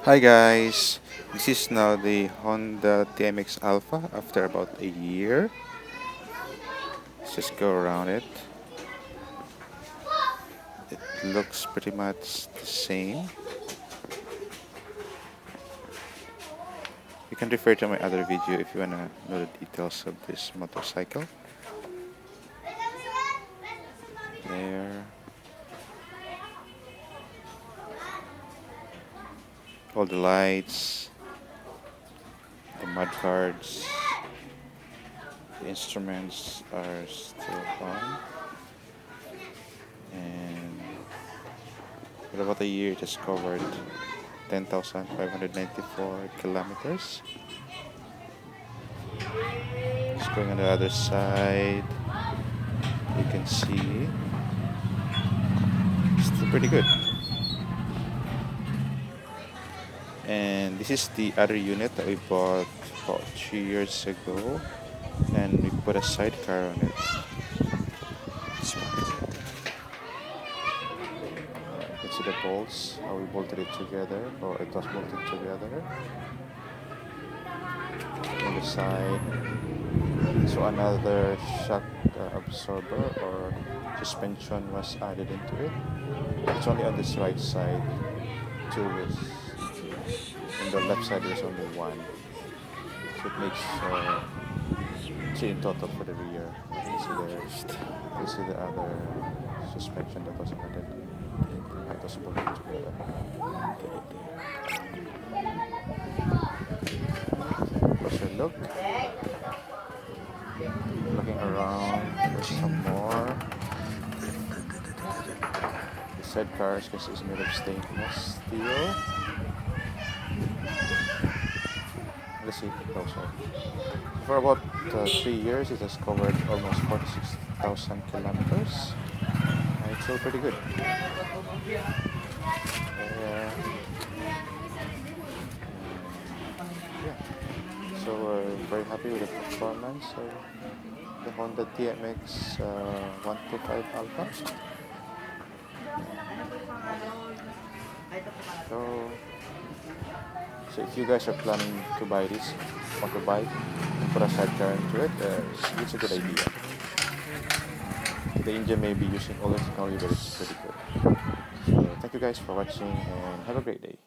Hi guys, this is now the Honda TMX Alpha after about a year. Let's just go around it. It looks pretty much the same. You can refer to my other video if you wanna know the details of this motorcycle. There, all the lights, the mud guards, the instruments are still on, and for about a year it has covered 10,594 kilometers. Just going on the other side, you can see still pretty good. And this is the other unit that we bought about 3 years ago, and we put a sidecar on it. You can see the bolts, how we bolted it together, or it was bolted together on the side. So another shock absorber or suspension was added into it. It's only on this right side, two wheels. On the left side there's only one. So it makes three in total for the rear. You see the other suspension that was added. That was bolted together. Closer look. Looking around, there's some more. The sidecar is made of stainless steel. Let's see closer. For about 3 years, it has covered almost 46,000 kilometers. It's still pretty good. Yeah. So we're very happy with the performance of the Honda TMX 125 Alpha. So, so if you guys are planning to buy this motorbike and put a sidecar into it, it's a good idea. The engine may be using older technology, but it's pretty good. So thank you guys for watching and have a great day.